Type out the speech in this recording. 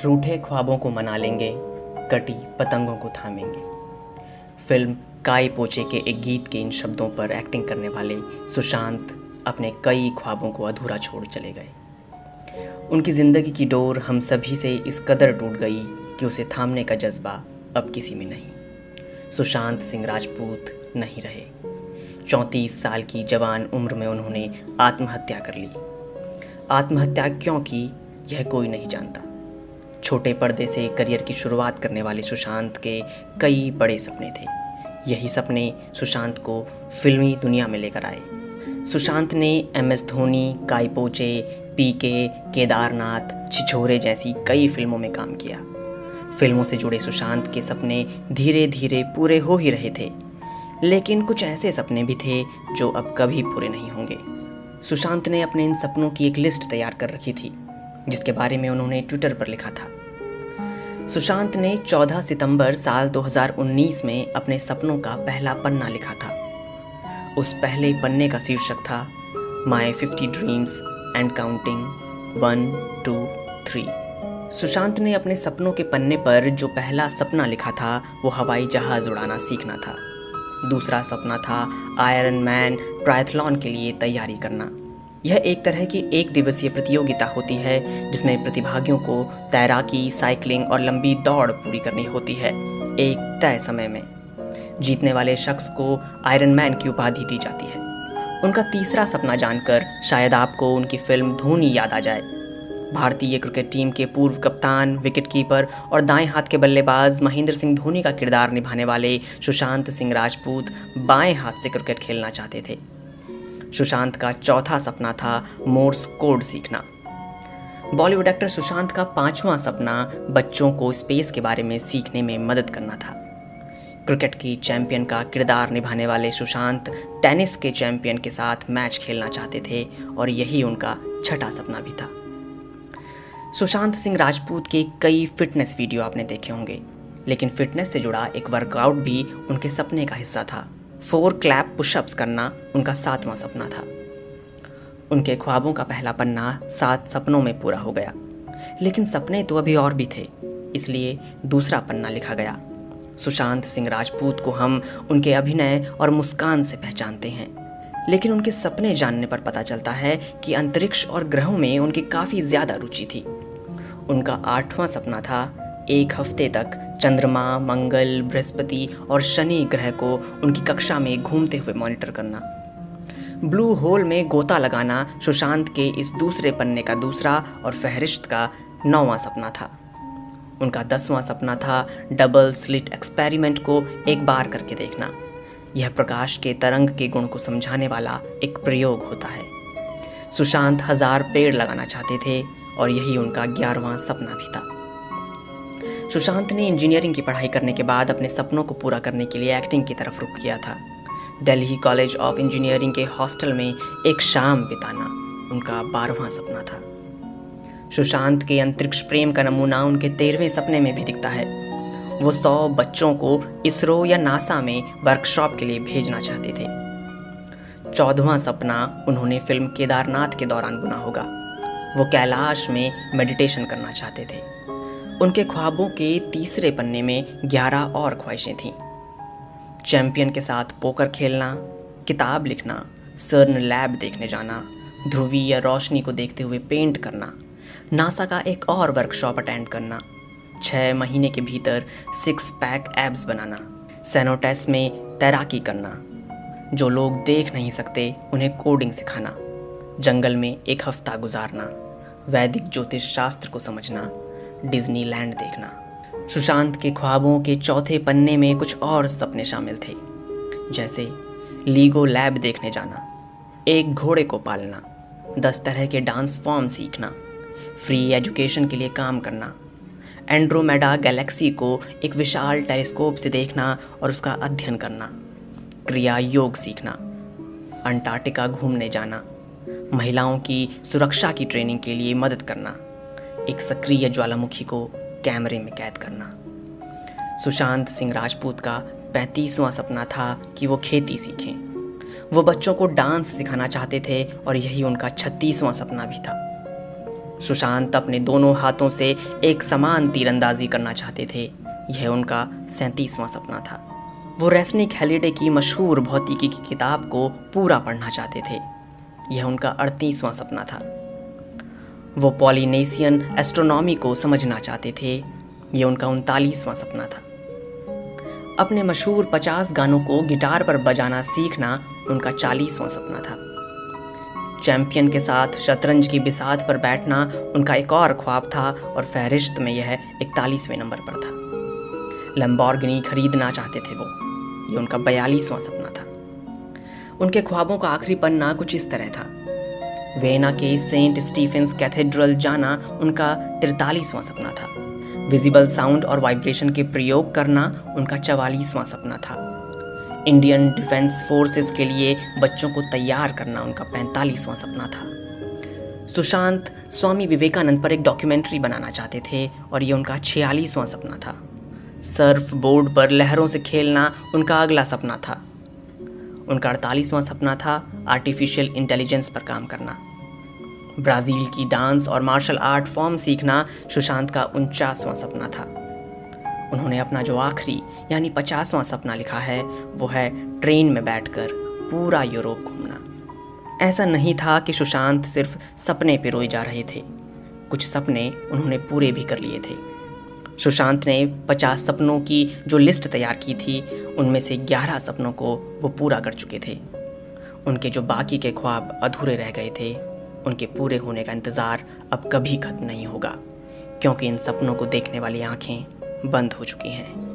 रूठे ख्वाबों को मना लेंगे, कटी पतंगों को थामेंगे। फिल्म काई पोचे के एक गीत के इन शब्दों पर एक्टिंग करने वाले सुशांत अपने कई ख्वाबों को अधूरा छोड़ चले गए। उनकी ज़िंदगी की डोर हम सभी से इस कदर टूट गई कि उसे थामने का जज्बा अब किसी में नहीं। सुशांत सिंह राजपूत नहीं रहे। 34 साल की जवान उम्र में उन्होंने आत्महत्या कर ली। आत्महत्या क्यों की, यह कोई नहीं जानता। छोटे पर्दे से करियर की शुरुआत करने वाले सुशांत के कई बड़े सपने थे। यही सपने सुशांत को फिल्मी दुनिया में लेकर आए। सुशांत ने MS धोनी, काई पोचे, PK, केदारनाथ, छिछोरे जैसी कई फिल्मों में काम किया। फिल्मों से जुड़े सुशांत के सपने धीरे धीरे पूरे हो ही रहे थे, लेकिन कुछ ऐसे सपने भी थे जो अब कभी पूरे नहीं होंगे। सुशांत ने अपने इन सपनों की एक लिस्ट तैयार कर रखी थी, जिसके बारे में उन्होंने ट्विटर पर लिखा था। सुशांत ने 14 सितंबर साल 2019 में अपने सपनों का पहला पन्ना लिखा था। उस पहले पन्ने का शीर्षक था माई 50 ड्रीम्स एंड काउंटिंग 1 2 3। सुशांत ने अपने सपनों के पन्ने पर जो पहला सपना लिखा था वो हवाई जहाज़ उड़ाना सीखना था। दूसरा सपना था आयरन मैन ट्रायथलॉन के लिए तैयारी करना। यह एक तरह की एक दिवसीय प्रतियोगिता होती है जिसमें प्रतिभागियों को तैराकी, साइकिलिंग और लंबी दौड़ पूरी करनी होती है एक तय समय में। जीतने वाले शख्स को आयरन मैन की उपाधि दी जाती है। उनका तीसरा सपना जानकर शायद आपको उनकी फिल्म धोनी याद आ जाए। भारतीय क्रिकेट टीम के पूर्व कप्तान, विकेटकीपर और दाएं हाथ के बल्लेबाज महेंद्र सिंह धोनी का किरदार निभाने वाले सुशांत सिंह राजपूत बाएं हाथ से क्रिकेट खेलना चाहते थे। सुशांत का चौथा सपना था मोर्स कोड सीखना। बॉलीवुड एक्टर सुशांत का पांचवा सपना बच्चों को स्पेस के बारे में सीखने में मदद करना था। क्रिकेट की चैंपियन का किरदार निभाने वाले सुशांत टेनिस के चैंपियन के साथ मैच खेलना चाहते थे और यही उनका छठा सपना भी था। सुशांत सिंह राजपूत के कई फिटनेस वीडियो आपने देखे होंगे, लेकिन फिटनेस से जुड़ा एक वर्कआउट भी उनके सपने का हिस्सा था। 4 क्लैप पुशअप्स करना उनका 7वां सपना था। उनके ख्वाबों का पहला पन्ना 7 सपनों में पूरा हो गया, लेकिन सपने तो अभी और भी थे, इसलिए दूसरा पन्ना लिखा गया। सुशांत सिंह राजपूत को हम उनके अभिनय और मुस्कान से पहचानते हैं, लेकिन उनके सपने जानने पर पता चलता है कि अंतरिक्ष और ग्रहों में उनकी काफ़ी ज़्यादा रुचि थी। उनका 8वां सपना था एक हफ्ते तक चंद्रमा, मंगल, बृहस्पति और शनि ग्रह को उनकी कक्षा में घूमते हुए मॉनिटर करना। ब्लू होल में गोता लगाना सुशांत के इस दूसरे पन्ने का दूसरा और फहरिस्त का 9वां सपना था। उनका 10वां सपना था डबल स्लिट एक्सपेरिमेंट को एक बार करके देखना। यह प्रकाश के तरंग के गुण को समझाने वाला एक प्रयोग होता है। सुशांत 1000 पेड़ लगाना चाहते थे और यही उनका 11वां सपना भी था। सुशांत ने इंजीनियरिंग की पढ़ाई करने के बाद अपने सपनों को पूरा करने के लिए एक्टिंग की तरफ रुख किया था। दिल्ली कॉलेज ऑफ इंजीनियरिंग के हॉस्टल में एक शाम बिताना उनका 12वां सपना था। सुशांत के अंतरिक्ष प्रेम का नमूना उनके 13वें सपने में भी दिखता है। वो 100 बच्चों को इसरो या नासा में वर्कशॉप के लिए भेजना चाहते थे। 14वां सपना उन्होंने फिल्म केदारनाथ के दौरान बुना होगा। वो कैलाश में मेडिटेशन करना चाहते थे। उनके ख्वाबों के तीसरे पन्ने में 11 और ख्वाहिशें थीं। चैंपियन के साथ पोकर खेलना, किताब लिखना, सर्न लैब देखने जाना, ध्रुवी या रोशनी को देखते हुए पेंट करना, नासा का एक और वर्कशॉप अटेंड करना, 6 महीने के भीतर 6 पैक एब्स बनाना, सेनोटेस में तैराकी करना, जो लोग देख नहीं सकते उन्हें कोडिंग सिखाना, जंगल में एक हफ्ता गुजारना, वैदिक ज्योतिष शास्त्र को समझना, डिज्नीलैंड देखना। सुशांत के ख्वाबों के चौथे पन्ने में कुछ और सपने शामिल थे, जैसे लीगो लैब देखने जाना, एक घोड़े को पालना, 10 तरह के डांस फॉर्म सीखना, फ्री एजुकेशन के लिए काम करना, एंड्रोमेडा गैलेक्सी को एक विशाल टेलीस्कोप से देखना और उसका अध्ययन करना, क्रिया योग सीखना, अंटार्कटिका घूमने जाना, महिलाओं की सुरक्षा की ट्रेनिंग के लिए मदद करना, एक सक्रिय ज्वालामुखी को कैमरे में कैद करना। सुशांत सिंह राजपूत का 35वां सपना था कि वो खेती सीखें। वो बच्चों को डांस सिखाना चाहते थे और यही उनका 36वां सपना भी था। सुशांत अपने दोनों हाथों से एक समान तीरंदाजी करना चाहते थे। यह उनका 37वां सपना था। वो रेस्निक हैलिडे की मशहूर भौतिकी की किताब को पूरा पढ़ना चाहते थे। यह उनका 38वां सपना था। वो पॉलिनेशियन एस्ट्रोनॉमी को समझना चाहते थे। यह उनका 39वां सपना था। अपने मशहूर 50 गानों को गिटार पर बजाना सीखना उनका 40वां सपना था। चैंपियन के साथ शतरंज की बिसात पर बैठना उनका एक और ख्वाब था और फहरिस्त में यह 41वें नंबर पर था। लैम्बोर्गिनी खरीदना चाहते थे वो। ये उनका 42वां सपना था। उनके ख्वाबों का आखिरी पन्ना कुछ इस तरह था। वियना के सेंट स्टीफेंस कैथेड्रल जाना उनका 43वां सपना था। विजिबल साउंड और वाइब्रेशन के प्रयोग करना उनका 44वां सपना था। इंडियन डिफेंस फोर्सेस के लिए बच्चों को तैयार करना उनका 45वां सपना था। सुशांत स्वामी विवेकानंद पर एक डॉक्यूमेंट्री बनाना चाहते थे और ये उनका 46वां सपना था। सर्फ बोर्ड पर लहरों से खेलना उनका अगला सपना था। उनका 48वां सपना था आर्टिफिशियल इंटेलिजेंस पर काम करना। ब्राज़ील की डांस और मार्शल आर्ट फॉर्म सीखना सुशांत का 49वां सपना था। उन्होंने अपना जो आखिरी यानी 50वां सपना लिखा है वो है ट्रेन में बैठकर पूरा यूरोप घूमना। ऐसा नहीं था कि सुशांत सिर्फ सपने पिरोए जा रहे थे। कुछ सपने उन्होंने पूरे भी कर लिए थे। सुशांत ने 50 सपनों की जो लिस्ट तैयार की थी उनमें से 11 सपनों को वो पूरा कर चुके थे। उनके जो बाकी के ख्वाब अधूरे रह गए थे उनके पूरे होने का इंतज़ार अब कभी ख़त्म नहीं होगा, क्योंकि इन सपनों को देखने वाली आँखें बंद हो चुकी हैं।